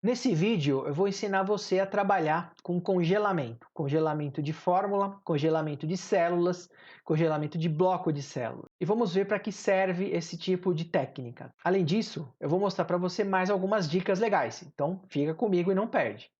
Nesse vídeo, eu vou ensinar você a trabalhar com congelamento. Congelamento de fórmula, congelamento de células, congelamento de bloco de célula. E vamos ver para que serve esse tipo de técnica. Além disso, eu vou mostrar para você mais algumas dicas legais. Então, fica comigo e não perde.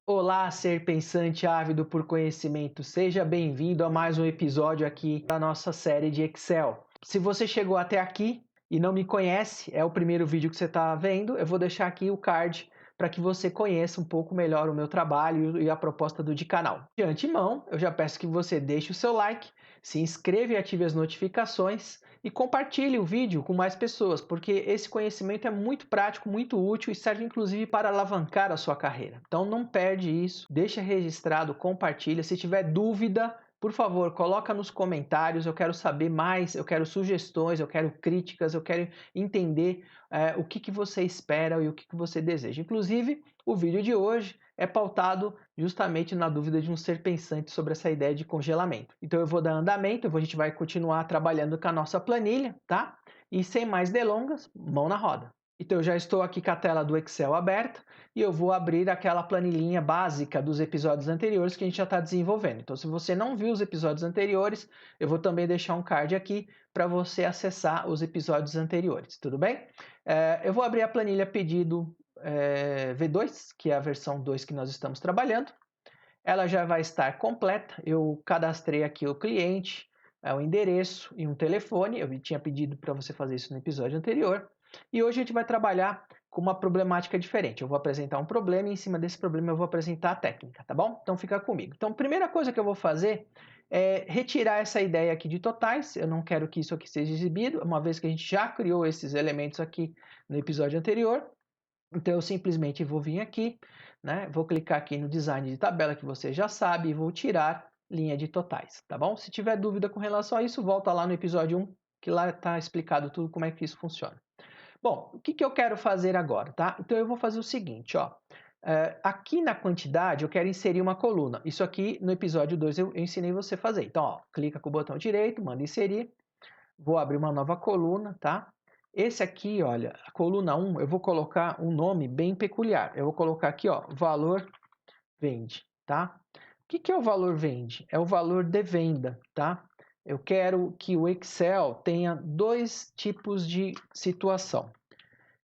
Olá, ser pensante ávido por conhecimento. Seja bem-vindo a mais um episódio aqui da nossa série de Excel. Se você chegou até aqui e não me conhece, é o primeiro vídeo que você está vendo, eu vou deixar aqui o card para que você conheça um pouco melhor o meu trabalho e a proposta do canal. De antemão, eu já peço que você deixe o seu like, se inscreva e ative as notificações e compartilhe o vídeo com mais pessoas, porque esse conhecimento é muito prático, muito útil e serve inclusive para alavancar a sua carreira. Então não perde isso, deixa registrado, compartilha. Se tiver dúvida, por favor, coloca nos comentários, eu quero saber mais, eu quero sugestões, eu quero críticas, eu quero entender o que você espera e o que você deseja. Inclusive, o vídeo de hoje é pautado justamente na dúvida de um ser pensante sobre essa ideia de congelamento. Então eu vou dar andamento, a gente vai continuar trabalhando com a nossa planilha, tá? E sem mais delongas, mão na roda. Então eu já estou aqui com a tela do Excel aberta e eu vou abrir aquela planilhinha básica dos episódios anteriores que a gente já está desenvolvendo. Então se você não viu os episódios anteriores, eu vou também deixar um card aqui para você acessar os episódios anteriores, tudo bem? Eu vou abrir a planilha pedido V2, que é a versão 2 que nós estamos trabalhando. Ela já vai estar completa. Eu cadastrei aqui o cliente, o endereço e um telefone. Eu tinha pedido para você fazer isso no episódio anterior. E hoje a gente vai trabalhar com uma problemática diferente. Eu vou apresentar um problema e em cima desse problema eu vou apresentar a técnica, tá bom? Então fica comigo. Então, a primeira coisa que eu vou fazer é retirar essa ideia aqui de totais. Eu não quero que isso aqui seja exibido, uma vez que a gente já criou esses elementos aqui no episódio anterior. Então eu simplesmente vou vir aqui, né? Vou clicar aqui no design de tabela que você já sabe e vou tirar linha de totais, tá bom? Se tiver dúvida com relação a isso, volta lá no episódio 1, que lá está explicado tudo como é que isso funciona. Bom, o que eu quero fazer agora, tá? Então eu vou fazer o seguinte, ó. Aqui na quantidade eu quero inserir uma coluna. Isso aqui no episódio 2 eu ensinei você a fazer. Então, ó, clica com o botão direito, manda inserir. Vou abrir uma nova coluna, tá? Esse aqui, olha, a coluna 1, eu vou colocar um nome bem peculiar. Eu vou colocar aqui, ó, valor vende, tá? O que é o valor vende? É o valor de venda, tá? Eu quero que o Excel tenha dois tipos de situação.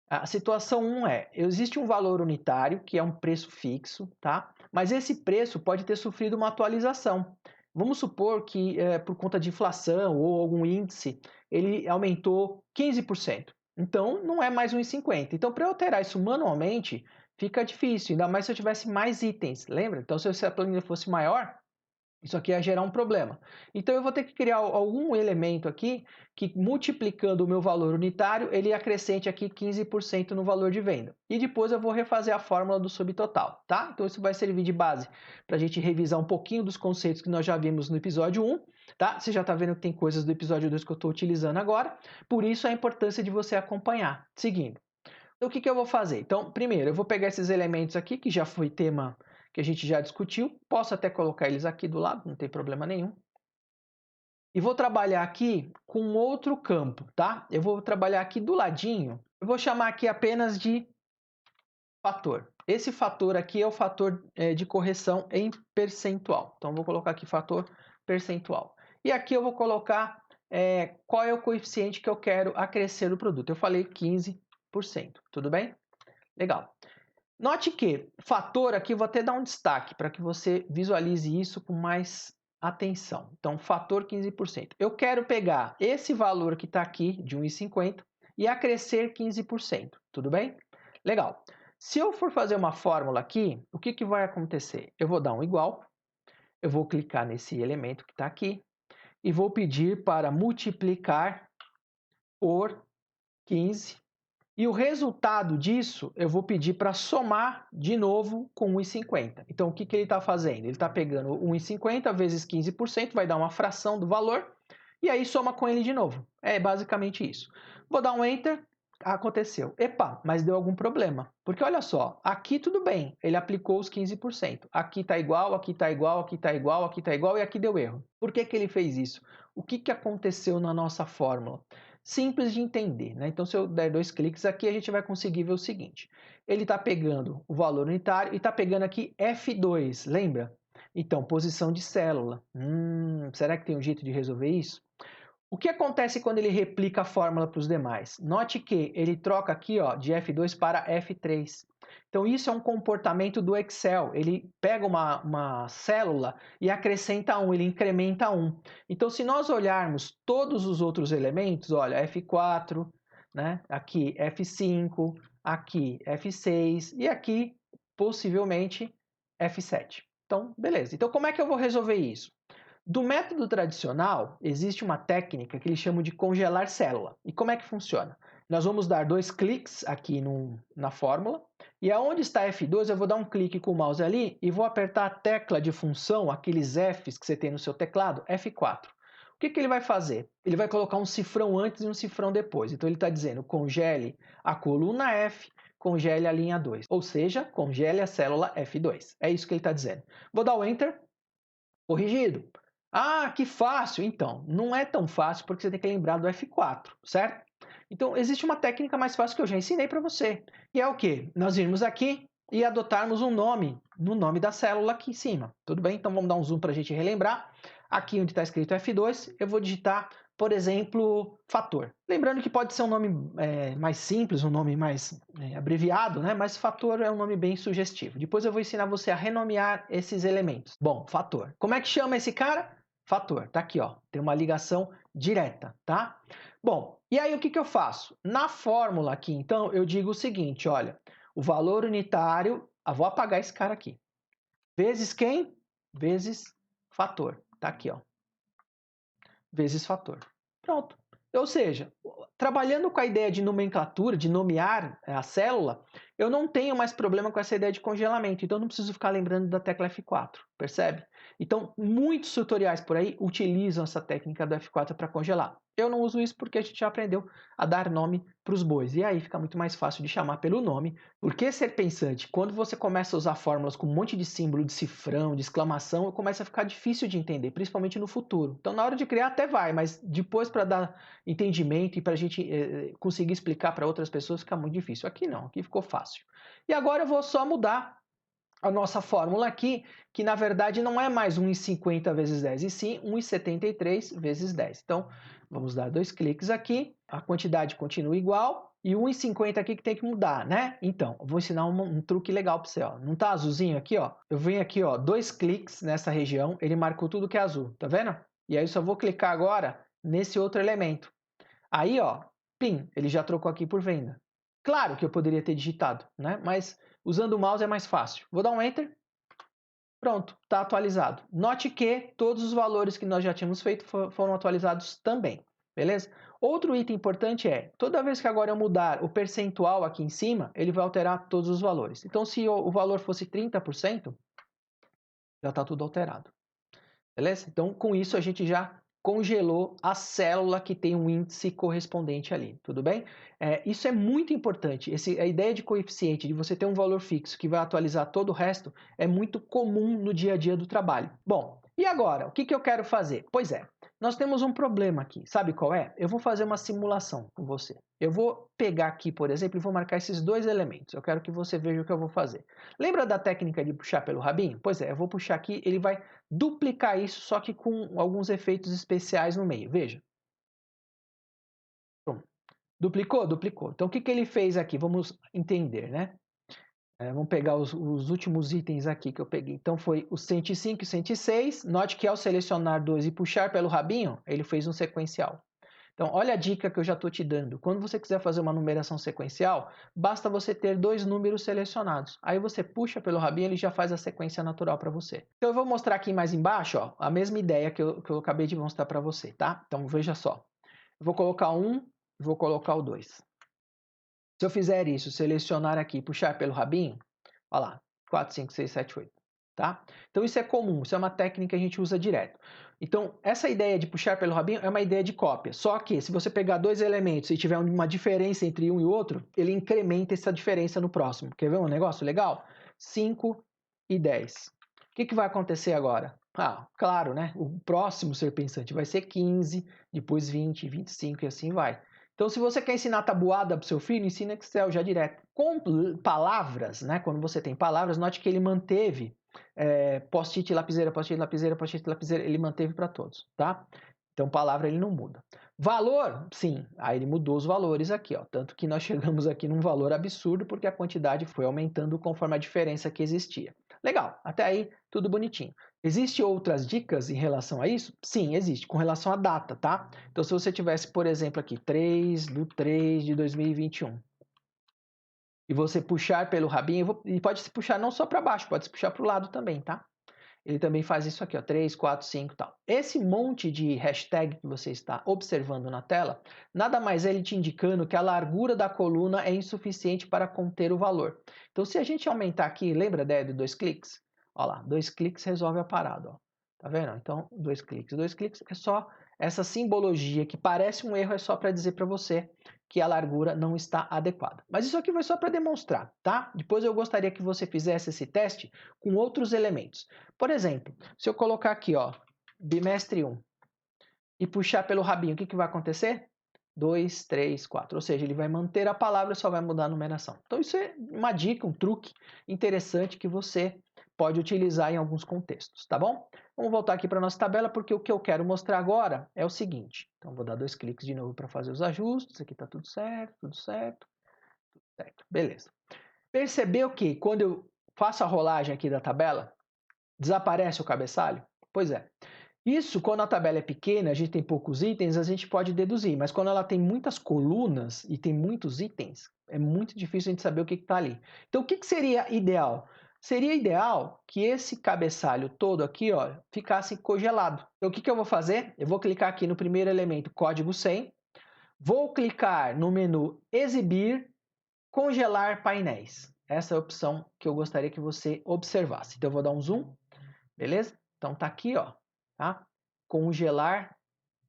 A situação 1 existe um valor unitário, que é um preço fixo, tá? Mas esse preço pode ter sofrido uma atualização. Vamos supor que, por conta de inflação ou algum índice, ele aumentou 15%. Então, não é mais 1,50. Então, para eu alterar isso manualmente, fica difícil, ainda mais se eu tivesse mais itens, lembra? Então, se a planilha fosse maior, isso aqui ia gerar um problema. Então eu vou ter que criar algum elemento aqui que, multiplicando o meu valor unitário, ele acrescente aqui 15% no valor de venda. E depois eu vou refazer a fórmula do subtotal, tá? Então isso vai servir de base para a gente revisar um pouquinho dos conceitos que nós já vimos no episódio 1, tá? Você já está vendo que tem coisas do episódio 2 que eu estou utilizando agora, por isso a importância de você acompanhar. Seguindo. Então, o que eu vou fazer? Então, primeiro, eu vou pegar esses elementos aqui, que já foi tema que a gente já discutiu. Posso até colocar eles aqui do lado, não tem problema nenhum. E vou trabalhar aqui com outro campo, tá? Eu vou trabalhar aqui do ladinho. Eu vou chamar aqui apenas de fator. Esse fator aqui é o fator de correção em percentual. Então, vou colocar aqui fator percentual. E aqui eu vou colocar qual é o coeficiente que eu quero acrescer no produto. Eu falei 15%, tudo bem? Legal. Note que fator aqui, vou até dar um destaque para que você visualize isso com mais atenção. Então, fator 15%. Eu quero pegar esse valor que está aqui, de 1,50, e acrescer 15%. Tudo bem? Legal. Se eu for fazer uma fórmula aqui, o que vai acontecer? Eu vou dar um igual, eu vou clicar nesse elemento que está aqui, e vou pedir para multiplicar por 15. E o resultado disso, eu vou pedir para somar de novo com 1,50. Então, o que ele está fazendo? Ele está pegando 1,50 vezes 15%, vai dar uma fração do valor, e aí soma com ele de novo. É basicamente isso. Vou dar um Enter, aconteceu. Epa, mas deu algum problema. Porque olha só, aqui tudo bem, ele aplicou os 15%. Aqui está igual, aqui está igual, aqui está igual, aqui está igual, e aqui deu erro. Por que ele fez isso? O que aconteceu na nossa fórmula? simples de entender, né? Então, se eu der 2 cliques aqui, a gente vai conseguir ver o seguinte. Ele está pegando o valor unitário e está pegando aqui F2, lembra? Então, posição de célula. Será que tem um jeito de resolver isso? O que acontece quando ele replica a fórmula para os demais? Note que ele troca aqui ó, de F2 para F3. Então, isso é um comportamento do Excel. Ele pega uma célula e acrescenta 1, ele incrementa 1. Então, se nós olharmos todos os outros elementos, olha, F4, né? Aqui F5, aqui F6 e aqui, possivelmente, F7. Então, beleza. Então, como é que eu vou resolver isso? Do método tradicional, existe uma técnica que eles chamam de congelar célula. E como é que funciona? Nós vamos dar 2 cliques aqui na fórmula, e aonde está F2, eu vou dar um clique com o mouse ali e vou apertar a tecla de função, aqueles Fs que você tem no seu teclado, F4. O que ele vai fazer? Ele vai colocar um cifrão antes e um cifrão depois. Então ele está dizendo, congele a coluna F, congele a linha 2. Ou seja, congele a célula F2. É isso que ele está dizendo. Vou dar o Enter, corrigido. Ah, que fácil! Então, não é tão fácil porque você tem que lembrar do F4, certo? Então, existe uma técnica mais fácil que eu já ensinei para você, que é o quê? Nós irmos aqui e adotarmos um nome, no nome da célula aqui em cima, tudo bem? Então, vamos dar um zoom para a gente relembrar. Aqui onde está escrito F2, eu vou digitar, por exemplo, fator. Lembrando que pode ser um nome mais simples, um nome mais abreviado, né? Mas fator é um nome bem sugestivo. Depois eu vou ensinar você a renomear esses elementos. Bom, fator. Como é que chama esse cara? Fator. Tá aqui, ó. Tem uma ligação direta, tá? Bom, e aí o que eu faço? Na fórmula aqui, então, eu digo o seguinte, olha, o valor unitário, vou apagar esse cara aqui. Vezes quem? Vezes fator. Tá aqui, ó. Vezes fator. Pronto. Ou seja, trabalhando com a ideia de nomenclatura, de nomear a célula, eu não tenho mais problema com essa ideia de congelamento. Então, eu não preciso ficar lembrando da tecla F4, percebe? Então, muitos tutoriais por aí utilizam essa técnica do F4 para congelar. Eu não uso isso porque a gente já aprendeu a dar nome para os bois. E aí fica muito mais fácil de chamar pelo nome. Porque ser pensante, quando você começa a usar fórmulas com um monte de símbolo, de cifrão, de exclamação, começa a ficar difícil de entender, principalmente no futuro. Então, na hora de criar até vai, mas depois para dar entendimento e para a gente conseguir explicar para outras pessoas fica muito difícil. Aqui não, aqui ficou fácil. E agora eu vou só mudar a nossa fórmula aqui, que na verdade não é mais 1,50 vezes 10, e sim 1,73 vezes 10. Então, vamos dar 2 cliques aqui, a quantidade continua igual, e 1,50 aqui que tem que mudar, né? Então, eu vou ensinar um truque legal para você, ó. Não tá azulzinho aqui, ó? Eu venho aqui, ó, 2 cliques nessa região, ele marcou tudo que é azul, tá vendo? E aí eu só vou clicar agora nesse outro elemento. Aí, ó, pim, ele já trocou aqui por venda. Claro que eu poderia ter digitado, né? Mas usando o mouse é mais fácil. Vou dar um Enter. Pronto, está atualizado. Note que todos os valores que nós já tínhamos feito foram atualizados também, beleza? Outro item importante é, toda vez que agora eu mudar o percentual aqui em cima, ele vai alterar todos os valores. Então, se o valor fosse 30%, já está tudo alterado, beleza? Então, com isso, a gente já congelou a célula que tem um índice correspondente ali, tudo bem? Isso é muito importante. A ideia de coeficiente, de você ter um valor fixo que vai atualizar todo o resto, é muito comum no dia a dia do trabalho. Bom, e agora? O que eu quero fazer? Pois é, nós temos um problema aqui. Sabe qual é? Eu vou fazer uma simulação com você. Eu vou pegar aqui, por exemplo, e vou marcar esses 2 elementos. Eu quero que você veja o que eu vou fazer. Lembra da técnica de puxar pelo rabinho? Pois é, eu vou puxar aqui, ele vai duplicar isso, só que com alguns efeitos especiais no meio. Veja. Pronto. Duplicou? Duplicou. Então, o que ele fez aqui? Vamos entender, né? Vamos pegar os últimos itens aqui que eu peguei. Então, foi o 105 e 106. Note que ao selecionar 2 e puxar pelo rabinho, ele fez um sequencial. Então, olha a dica que eu já estou te dando. Quando você quiser fazer uma numeração sequencial, basta você ter 2 números selecionados. Aí você puxa pelo rabinho, ele já faz a sequência natural para você. Então, eu vou mostrar aqui mais embaixo, ó, a mesma ideia que eu acabei de mostrar para você, tá? Então, veja só. Eu vou colocar 1 e vou colocar o 2. Se eu fizer isso, selecionar aqui, puxar pelo rabinho, olha lá, 4, 5, 6, 7, 8. Tá? Então isso é comum, isso é uma técnica que a gente usa direto. Então essa ideia de puxar pelo rabinho é uma ideia de cópia, só que se você pegar 2 elementos e tiver uma diferença entre um e o outro, ele incrementa essa diferença no próximo. Quer ver um negócio legal? 5 e 10. O que vai acontecer agora? Ah, claro, né? O próximo ser pensante vai ser 15, depois 20, 25 e assim vai. Então, se você quer ensinar tabuada para o seu filho, ensina Excel já direto. Com palavras, né? Quando você tem palavras, note que ele manteve post-it, lapiseira, post-it, lapiseira, post-it, lapiseira, ele manteve para todos, tá? Então, palavra ele não muda. Valor, sim, aí ele mudou os valores aqui, ó. Tanto que nós chegamos aqui num valor absurdo porque a quantidade foi aumentando conforme a diferença que existia. Legal, até aí tudo bonitinho. Existem outras dicas em relação a isso? Sim, existe, com relação à data, tá? Então, se você tivesse, por exemplo, aqui 3/3 de 2021 e você puxar pelo rabinho, e pode se puxar não só para baixo, pode se puxar para o lado também, tá? Ele também faz isso aqui, ó, 3, 4, 5 e tal. Esse monte de hashtag que você está observando na tela, nada mais é ele te indicando que a largura da coluna é insuficiente para conter o valor. Então, se a gente aumentar aqui, lembra a ideia de 2 cliques? Ó lá, 2 cliques resolve a parada, ó. Tá vendo? Então, 2 cliques. 2 cliques é só essa simbologia que parece um erro, é só para dizer para você que a largura não está adequada. Mas isso aqui foi só para demonstrar, tá? Depois eu gostaria que você fizesse esse teste com outros elementos. Por exemplo, se eu colocar aqui, ó, bimestre 1 e puxar pelo rabinho, o que vai acontecer? 2, 3, 4. Ou seja, ele vai manter a palavra, só vai mudar a numeração. Então, isso é uma dica, um truque interessante que você pode utilizar em alguns contextos, tá bom? Vamos voltar aqui para a nossa tabela, porque o que eu quero mostrar agora é o seguinte. Então, vou dar 2 cliques de novo para fazer os ajustes. Aqui está tudo certo, tudo certo, tudo certo. Beleza. Percebeu que quando eu faço a rolagem aqui da tabela, desaparece o cabeçalho? Pois é. Isso, quando a tabela é pequena, a gente tem poucos itens, a gente pode deduzir. Mas quando ela tem muitas colunas e tem muitos itens, é muito difícil a gente saber o que está ali. Então, o que seria ideal? Seria ideal que esse cabeçalho todo aqui, ó, ficasse congelado. Então, o que eu vou fazer? Eu vou clicar aqui no primeiro elemento, código 100. Vou clicar no menu Exibir, Congelar painéis. Essa é a opção que eu gostaria que você observasse. Então, eu vou dar um zoom, beleza? Então, tá aqui, ó, tá? Congelar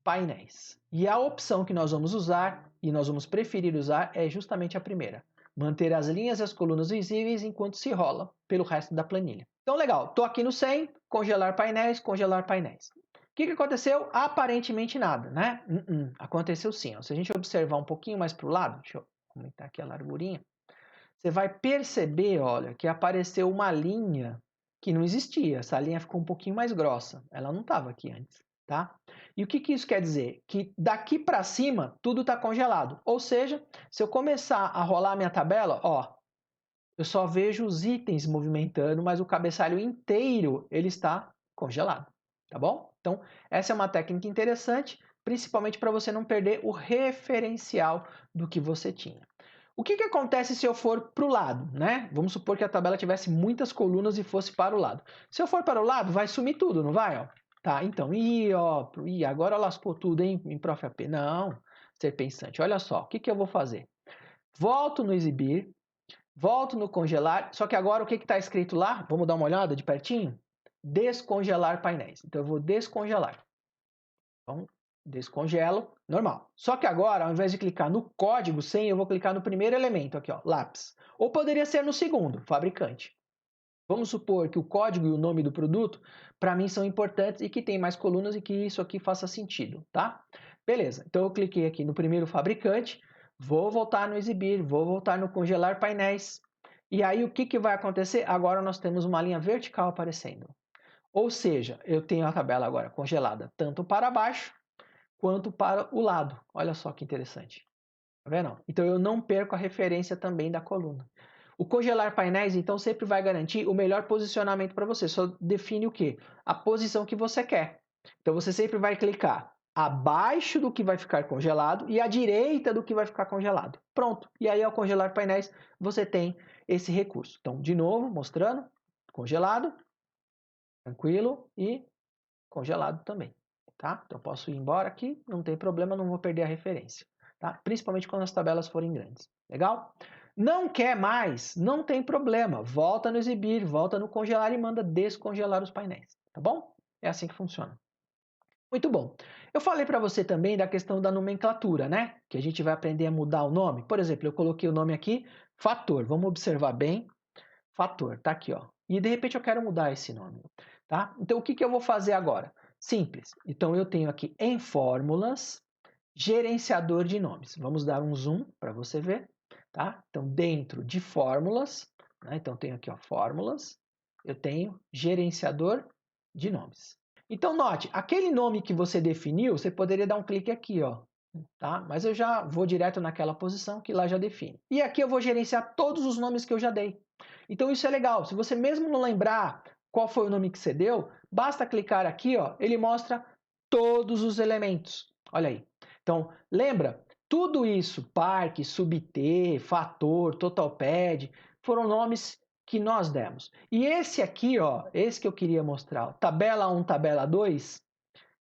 painéis. E a opção que nós vamos usar, e nós vamos preferir usar, é justamente a primeira. Manter as linhas e as colunas visíveis enquanto se rola pelo resto da planilha. Então, legal. Estou aqui no 100, congelar painéis, congelar painéis. O que aconteceu? Aparentemente nada, né? Aconteceu sim. Ó. Se a gente observar um pouquinho mais para o lado, deixa eu aumentar aqui a largurinha, você vai perceber, olha, que apareceu uma linha que não existia. Essa linha ficou um pouquinho mais grossa. Ela não estava aqui antes, tá? E o que isso quer dizer? Que daqui para cima tudo está congelado. Ou seja, se eu começar a rolar a minha tabela, ó, eu só vejo os itens movimentando, mas o cabeçalho inteiro ele está congelado, tá bom? Então, essa é uma técnica interessante, principalmente para você não perder o referencial do que você tinha. O que acontece se eu for para o lado, né? Vamos supor que a tabela tivesse muitas colunas e fosse para o lado. Se eu for para o lado, vai sumir tudo, não vai? Ó? Tá, então, agora lascou tudo, hein, em Prof. AP. Não, ser pensante. Olha só, o que eu vou fazer? Volto no exibir, volto no congelar, só que agora o que está escrito lá? Vamos dar uma olhada de pertinho? Descongelar painéis. Então, eu vou descongelar. Então, descongelo, normal. Só que agora, ao invés de clicar no código 100, eu vou clicar no primeiro elemento aqui, ó, lápis. Ou poderia ser no segundo, fabricante. Vamos supor que o código e o nome do produto, para mim, são importantes e que tem mais colunas e que isso aqui faça sentido, tá? Beleza, então eu cliquei aqui no primeiro fabricante, vou voltar no exibir, vou voltar no congelar painéis. E aí, o que vai acontecer? Agora nós temos uma linha vertical aparecendo. Ou seja, eu tenho a tabela agora congelada tanto para baixo quanto para o lado. Olha só que interessante. Tá vendo? Então eu não perco a referência também da coluna. O congelar painéis, então, sempre vai garantir o melhor posicionamento para você. Só define o quê? A posição que você quer. Então você sempre vai clicar abaixo do que vai ficar congelado e à direita do que vai ficar congelado. Pronto. E aí, ao congelar painéis, você tem esse recurso. Então, de novo, mostrando, congelado, tranquilo e congelado também. Tá? Então, eu posso ir embora aqui, não tem problema, não vou perder a referência. Tá? Principalmente quando as tabelas forem grandes. Legal? Não quer mais? Não tem problema. Volta no exibir, volta no congelar e manda descongelar os painéis. Tá bom? É assim que funciona. Muito bom. Eu falei para você também da questão da nomenclatura, né? Que a gente vai aprender a mudar o nome. Por exemplo, eu coloquei o nome aqui, fator. Vamos observar bem. Fator, tá aqui, ó. E de repente eu quero mudar esse nome, tá? Então o que eu vou fazer agora? Simples. Então eu tenho aqui em fórmulas, gerenciador de nomes. Vamos dar um zoom para você ver, tá? Então, dentro de fórmulas, né? Então, tenho aqui, ó, fórmulas, eu tenho gerenciador de nomes. Então, note, aquele nome que você definiu, você poderia dar um clique aqui, ó, tá? Mas eu já vou direto naquela posição que lá já define. E aqui eu vou gerenciar todos os nomes que eu já dei. Então, isso é legal. Se você mesmo não lembrar qual foi o nome que você deu, basta clicar aqui, ó, ele mostra todos os elementos. Olha aí. Então, lembra? Tudo isso, parque, subt, fator, totalpad, foram nomes que nós demos. E esse aqui, ó, esse que eu queria mostrar, ó, tabela 1, tabela 2,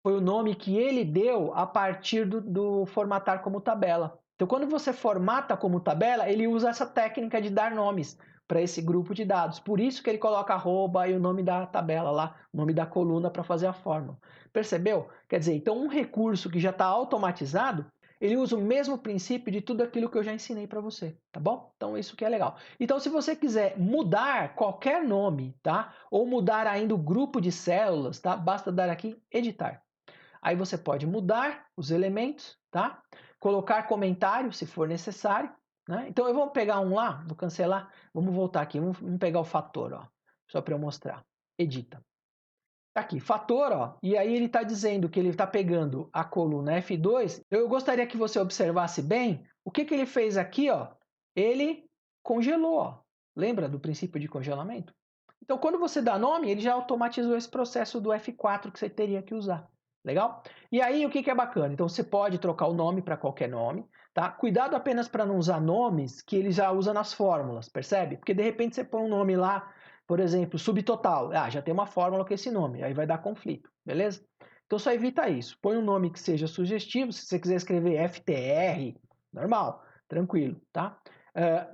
foi o nome que ele deu a partir do formatar como tabela. Então, quando você formata como tabela, ele usa essa técnica de dar nomes para esse grupo de dados. Por isso que ele coloca arroba e o nome da tabela lá, o nome da coluna para fazer a fórmula. Percebeu? Quer dizer, então um recurso que já está automatizado, ele usa o mesmo princípio de tudo aquilo que eu já ensinei para você, tá bom? Então isso que é legal. Então se você quiser mudar qualquer nome, tá? Ou mudar ainda o grupo de células, tá? Basta dar aqui editar. Aí você pode mudar os elementos, tá? Colocar comentário se for necessário, né? Então eu vou pegar um lá, vou cancelar, vamos voltar aqui, vamos pegar o fator, ó, só para eu mostrar. Edita. Tá aqui, fator, ó, e aí ele está dizendo que ele está pegando a coluna F2. Eu gostaria que você observasse bem o que ele fez aqui, ó. Ele congelou, ó. Lembra do princípio de congelamento? Então, quando você dá nome, ele já automatizou esse processo do F4 que você teria que usar. Legal? E aí, o que é bacana? Então, você pode trocar o nome para qualquer nome, tá? Cuidado apenas para não usar nomes que ele já usa nas fórmulas, percebe? Porque, de repente, você põe um nome lá, por exemplo, subtotal. Ah, já tem uma fórmula com esse nome, aí vai dar conflito, beleza? Então, só evita isso. Põe um nome que seja sugestivo, se você quiser escrever FTR, normal, tranquilo, tá?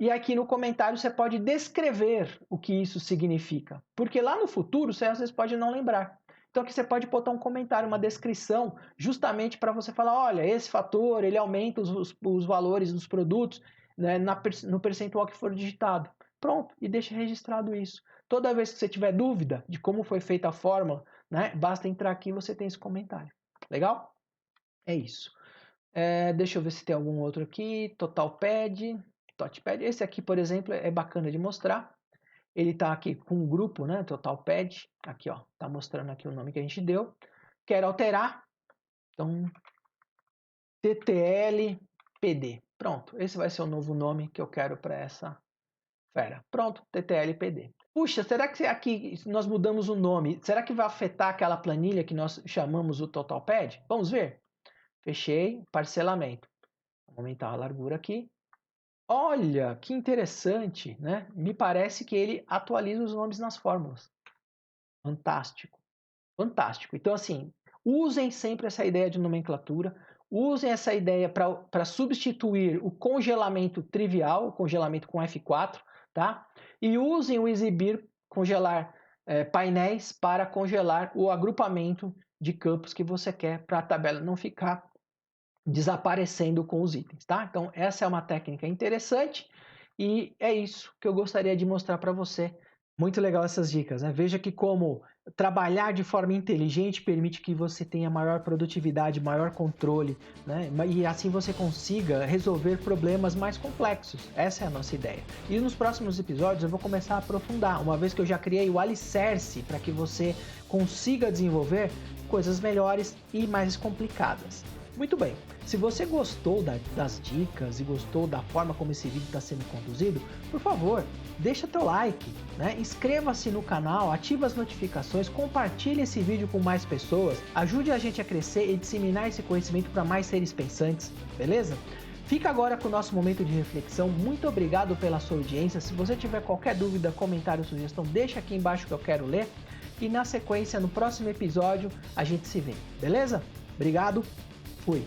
E aqui no comentário você pode descrever o que isso significa, porque lá no futuro você às vezes pode não lembrar. Então aqui você pode botar um comentário, uma descrição, justamente para você falar, olha, esse fator, ele aumenta os valores dos produtos, né, no percentual que for digitado. Pronto, e deixa registrado isso. Toda vez que você tiver dúvida de como foi feita a fórmula, né, basta entrar aqui e você tem esse comentário. Legal? É isso. Deixa eu ver se tem algum outro aqui. Totalpad. Esse aqui, por exemplo, é bacana de mostrar. Ele está aqui com um grupo, né? Totalpad. Aqui, ó. Está mostrando aqui o nome que a gente deu. Quero alterar. Então, TTLPD. Pronto. Esse vai ser o novo nome que eu quero para essa fera. Pronto. TTLPD. Puxa, será que aqui nós mudamos o nome? Será que vai afetar aquela planilha que nós chamamos o Totalpad? Vamos ver. Fechei. Parcelamento. Vou aumentar a largura aqui. Olha, que interessante, né? Me parece que ele atualiza os nomes nas fórmulas. Fantástico, fantástico. Então, assim, usem sempre essa ideia de nomenclatura, usem essa ideia para substituir o congelamento trivial, o congelamento com F4, tá? E usem o exibir, congelar painéis para congelar o agrupamento de campos que você quer para a tabela não ficar desaparecendo com os itens, tá? Então, essa é uma técnica interessante e é isso que eu gostaria de mostrar para você. Muito legal essas dicas, né? Veja que como trabalhar de forma inteligente permite que você tenha maior produtividade, maior controle, né? E assim você consiga resolver problemas mais complexos. Essa é a nossa ideia. E nos próximos episódios eu vou começar a aprofundar, uma vez que eu já criei o alicerce para que você consiga desenvolver coisas melhores e mais complicadas. Muito bem, se você gostou das dicas e gostou da forma como esse vídeo está sendo conduzido, por favor, deixa teu like, né? Inscreva-se no canal, ative as notificações, compartilhe esse vídeo com mais pessoas, ajude a gente a crescer e disseminar esse conhecimento para mais seres pensantes, beleza? Fica agora com o nosso momento de reflexão. Muito obrigado pela sua audiência. Se você tiver qualquer dúvida, comentário, sugestão, deixa aqui embaixo que eu quero ler. E na sequência, no próximo episódio, a gente se vê, beleza? Obrigado! Fui!